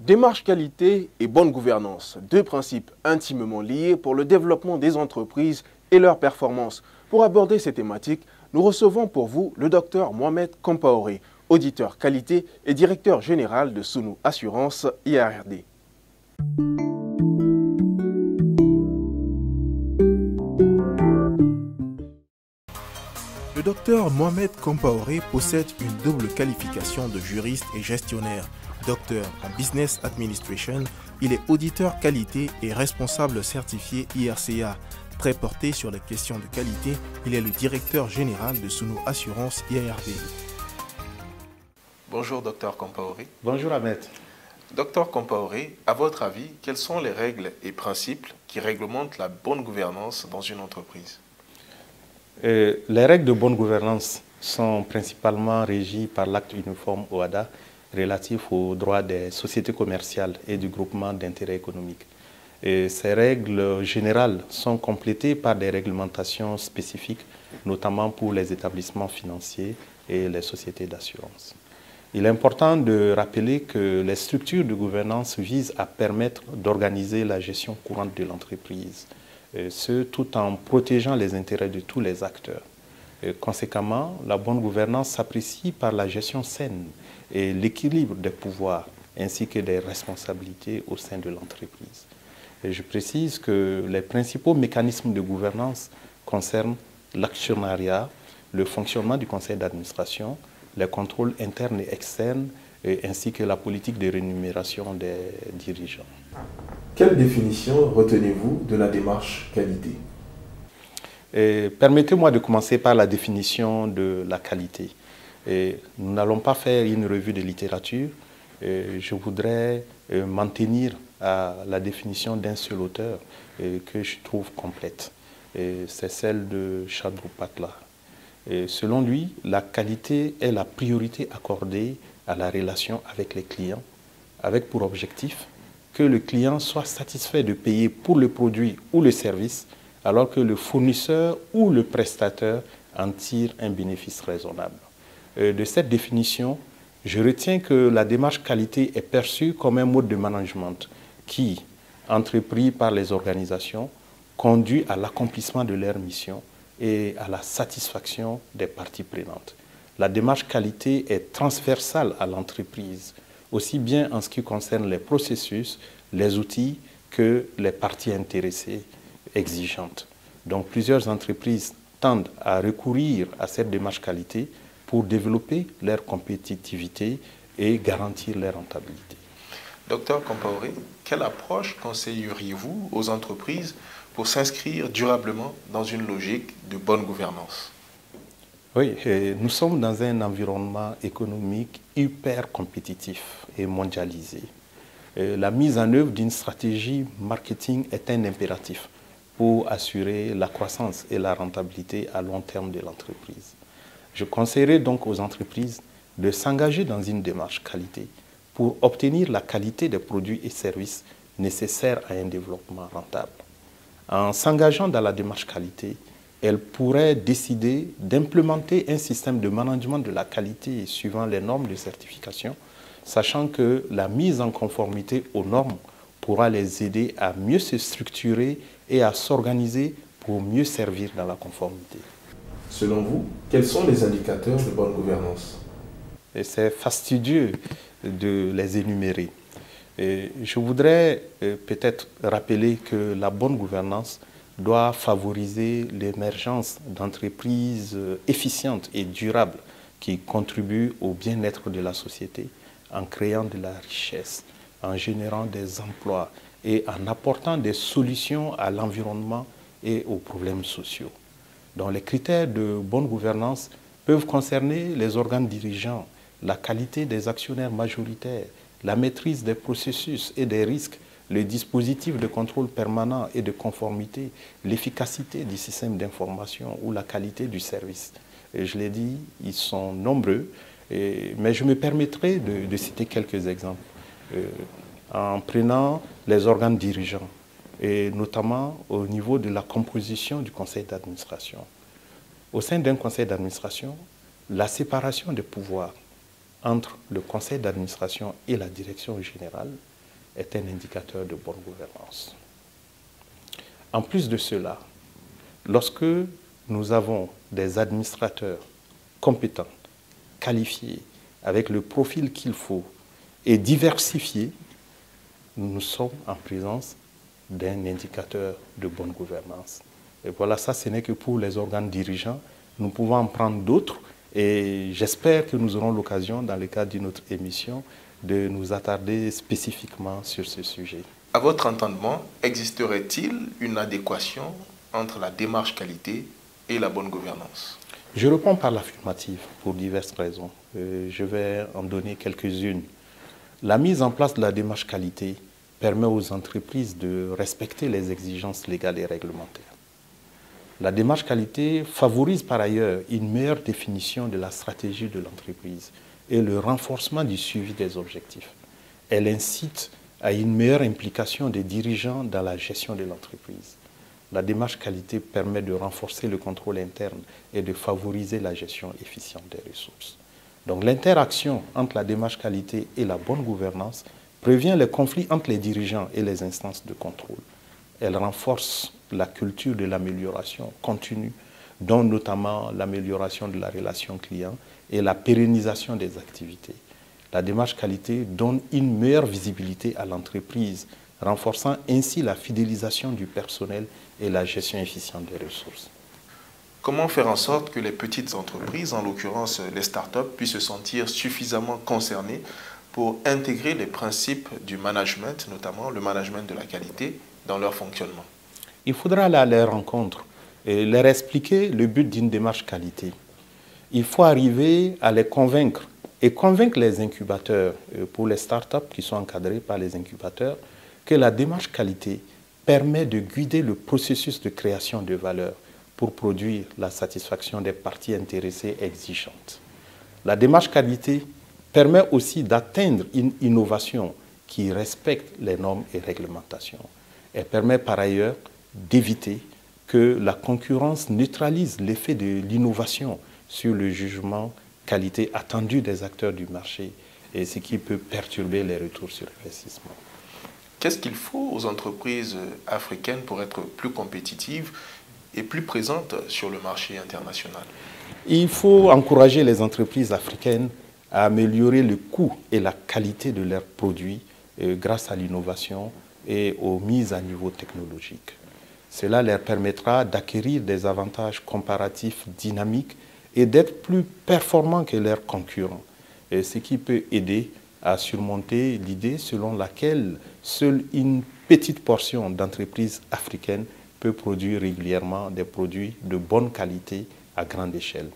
Démarche qualité et bonne gouvernance, deux principes intimement liés pour le développement des entreprises et leur performance. Pour aborder ces thématiques, nous recevons pour vous le docteur Mohamed Kompaoré, auditeur qualité et directeur général de Sunu Assurance IARD. Le docteur Mohamed Kompaoré possède une double qualification de juriste et gestionnaire. Docteur en Business Administration, il est auditeur qualité et responsable certifié IRCA. Très porté sur les questions de qualité, il est le directeur général de Sunu Assurance IARD. Bonjour docteur Kompaoré. Bonjour Ahmed. Docteur Kompaoré, à votre avis, quelles sont les règles et principes qui réglementent la bonne gouvernance dans une entreprise? Les règles de bonne gouvernance sont principalement régies par l'acte uniforme OHADA relatif aux droits des sociétés commerciales et du groupement d'intérêt économique. Ces règles générales sont complétées par des réglementations spécifiques, notamment pour les établissements financiers et les sociétés d'assurance. Il est important de rappeler que les structures de gouvernance visent à permettre d'organiser la gestion courante de l'entreprise, ce tout en protégeant les intérêts de tous les acteurs. Conséquemment, la bonne gouvernance s'apprécie par la gestion saine et l'équilibre des pouvoirs ainsi que des responsabilités au sein de l'entreprise. Je précise que les principaux mécanismes de gouvernance concernent l'actionnariat, le fonctionnement du conseil d'administration, les contrôles internes et externes, ainsi que la politique de rémunération des dirigeants. Quelle définition retenez-vous de la démarche qualité? Permettez-moi de commencer par la définition de la qualité. Nous n'allons pas faire une revue de littérature. Je voudrais m'en tenir à la définition d'un seul auteur que je trouve complète. C'est celle de Chandru Patla. Selon lui, la qualité est la priorité accordée à la relation avec les clients, avec pour objectif que le client soit satisfait de payer pour le produit ou le service, alors que le fournisseur ou le prestataire en tire un bénéfice raisonnable. De cette définition, je retiens que la démarche qualité est perçue comme un mode de management qui, entrepris par les organisations, conduit à l'accomplissement de leur mission et à la satisfaction des parties prenantes. La démarche qualité est transversale à l'entreprise, aussi bien en ce qui concerne les processus, les outils que les parties intéressées exigeantes. Donc plusieurs entreprises tendent à recourir à cette démarche qualité pour développer leur compétitivité et garantir leur rentabilité. Docteur Kompaoré, quelle approche conseilleriez-vous aux entreprises pour s'inscrire durablement dans une logique de bonne gouvernance? Oui, nous sommes dans un environnement économique hyper compétitif et mondialisé. La mise en œuvre d'une stratégie marketing est un impératif pour assurer la croissance et la rentabilité à long terme de l'entreprise. Je conseillerais donc aux entreprises de s'engager dans une démarche qualité pour obtenir la qualité des produits et services nécessaires à un développement rentable. En s'engageant dans la démarche qualité, elles pourraient décider d'implémenter un système de management de la qualité suivant les normes de certification, sachant que la mise en conformité aux normes pourra les aider à mieux se structurer et à s'organiser pour mieux servir dans la conformité. Selon vous, quels sont les indicateurs de bonne gouvernance? C'est fastidieux de les énumérer. Je voudrais peut-être rappeler que la bonne gouvernance doit favoriser l'émergence d'entreprises efficientes et durables qui contribuent au bien-être de la société en créant de la richesse, en générant des emplois et en apportant des solutions à l'environnement et aux problèmes sociaux. Donc les critères de bonne gouvernance peuvent concerner les organes dirigeants, la qualité des actionnaires majoritaires, la maîtrise des processus et des risques, le dispositif de contrôle permanent et de conformité, l'efficacité du système d'information ou la qualité du service. Et je l'ai dit, ils sont nombreux, mais je me permettrai de citer quelques exemples. En prenant les organes dirigeants, et notamment au niveau de la composition du conseil d'administration. Au sein d'un conseil d'administration, la séparation des pouvoirs entre le conseil d'administration et la direction générale est un indicateur de bonne gouvernance. En plus de cela, lorsque nous avons des administrateurs compétents, qualifiés, avec le profil qu'il faut et diversifiés, nous sommes en présence d'un indicateur de bonne gouvernance. Et voilà, ça, ce n'est que pour les organes dirigeants. Nous pouvons en prendre d'autres et j'espère que nous aurons l'occasion, dans le cadre d'une autre émission, de nous attarder spécifiquement sur ce sujet. À votre entendement, existerait-il une adéquation entre la démarche qualité et la bonne gouvernance? Je réponds par l'affirmative pour diverses raisons. Je vais en donner quelques-unes. La mise en place de la démarche qualité permet aux entreprises de respecter les exigences légales et réglementaires. La démarche qualité favorise par ailleurs une meilleure définition de la stratégie de l'entreprise et le renforcement du suivi des objectifs. Elle incite à une meilleure implication des dirigeants dans la gestion de l'entreprise. La démarche qualité permet de renforcer le contrôle interne et de favoriser la gestion efficiente des ressources. Donc l'interaction entre la démarche qualité et la bonne gouvernance prévient les conflits entre les dirigeants et les instances de contrôle. Elle renforce la culture de l'amélioration continue, dont notamment l'amélioration de la relation client et la pérennisation des activités. La démarche qualité donne une meilleure visibilité à l'entreprise, renforçant ainsi la fidélisation du personnel et la gestion efficiente des ressources. Comment faire en sorte que les petites entreprises, en l'occurrence les startups, puissent se sentir suffisamment concernées pour intégrer les principes du management, notamment le management de la qualité, dans leur fonctionnement? Il faudra aller à leur rencontre et leur expliquer le but d'une démarche qualité. Il faut arriver à les convaincre et convaincre les incubateurs, pour les startups qui sont encadrés par les incubateurs, que la démarche qualité permet de guider le processus de création de valeur pour produire la satisfaction des parties intéressées exigeantes. La démarche qualité permet aussi d'atteindre une innovation qui respecte les normes et réglementations. Elle permet par ailleurs d'éviter que la concurrence neutralise l'effet de l'innovation sur le jugement qualité attendu des acteurs du marché, et ce qui peut perturber les retours sur investissement. Qu'est-ce qu'il faut aux entreprises africaines pour être plus compétitives et plus présentes sur le marché international? Il faut encourager les entreprises africaines à améliorer le coût et la qualité de leurs produits grâce à l'innovation et aux mises à niveau technologiques. Cela leur permettra d'acquérir des avantages comparatifs dynamiques et d'être plus performants que leurs concurrents, ce qui peut aider à surmonter l'idée selon laquelle seule une petite portion d'entreprises africaines peut produire régulièrement des produits de bonne qualité à grande échelle.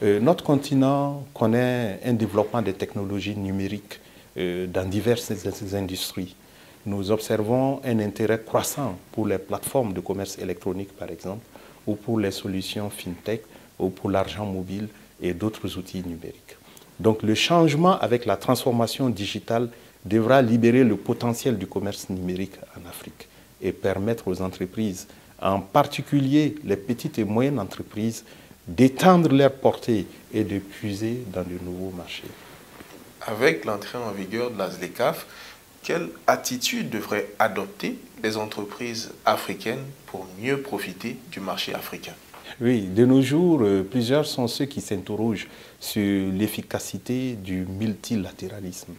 Notre continent connaît un développement des technologies numériques dans diverses industries. Nous observons un intérêt croissant pour les plateformes de commerce électronique, par exemple, ou pour les solutions fintech, ou pour l'argent mobile et d'autres outils numériques. Donc le changement avec la transformation digitale devra libérer le potentiel du commerce numérique en Afrique et permettre aux entreprises, en particulier les petites et moyennes entreprises, d'étendre leur portée et de puiser dans de nouveaux marchés. Avec l'entrée en vigueur de la ZLECAf, quelle attitude devraient adopter les entreprises africaines pour mieux profiter du marché africain? Oui, de nos jours, plusieurs sont ceux qui s'interrogent sur l'efficacité du multilatéralisme,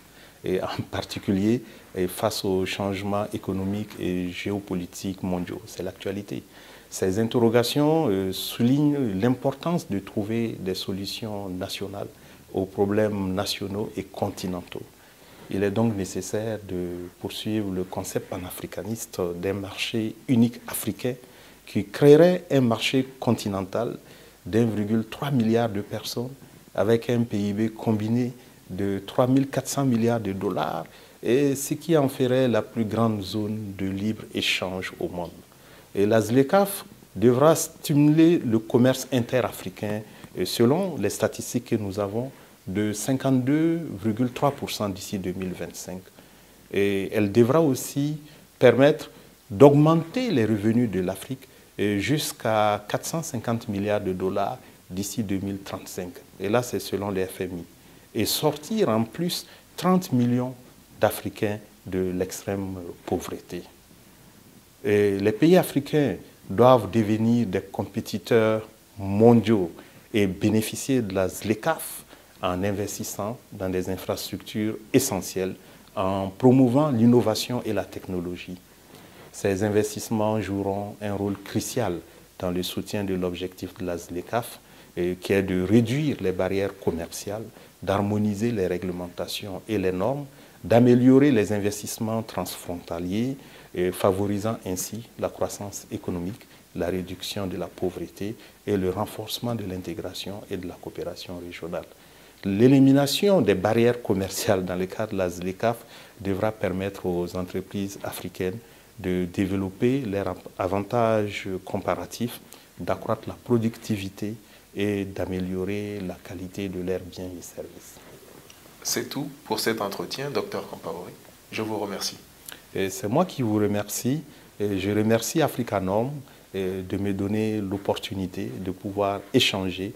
et en particulier face aux changements économiques et géopolitiques mondiaux. C'est l'actualité. Ces interrogations soulignent l'importance de trouver des solutions nationales aux problèmes nationaux et continentaux. Il est donc nécessaire de poursuivre le concept panafricaniste d'un marché unique africain qui créerait un marché continental d'1,3 milliard de personnes avec un PIB combiné de 3 400 milliards de dollars, et ce qui en ferait la plus grande zone de libre-échange au monde. Et la ZLECAf devra stimuler le commerce interafricain, selon les statistiques que nous avons, de 52,3% d'ici 2025. Et elle devra aussi permettre d'augmenter les revenus de l'Afrique jusqu'à 450 milliards de dollars d'ici 2035. Et là, c'est selon les FMI. Et sortir en plus 30 millions d'Africains de l'extrême pauvreté. Et les pays africains doivent devenir des compétiteurs mondiaux et bénéficier de la ZLECAf en investissant dans des infrastructures essentielles, en promouvant l'innovation et la technologie. Ces investissements joueront un rôle crucial dans le soutien de l'objectif de la ZLECAf, qui est de réduire les barrières commerciales, d'harmoniser les réglementations et les normes, d'améliorer les investissements transfrontaliers, favorisant ainsi la croissance économique, la réduction de la pauvreté et le renforcement de l'intégration et de la coopération régionale. L'élimination des barrières commerciales dans le cadre de la ZLECAf devra permettre aux entreprises africaines de développer leurs avantages comparatifs, d'accroître la productivité et d'améliorer la qualité de leurs biens et services. C'est tout pour cet entretien, Dr Compaoré. Je vous remercie. C'est moi qui vous remercie. Et je remercie Africanorm de me donner l'opportunité de pouvoir échanger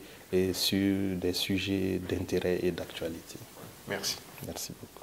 sur des sujets d'intérêt et d'actualité. Merci. Merci beaucoup.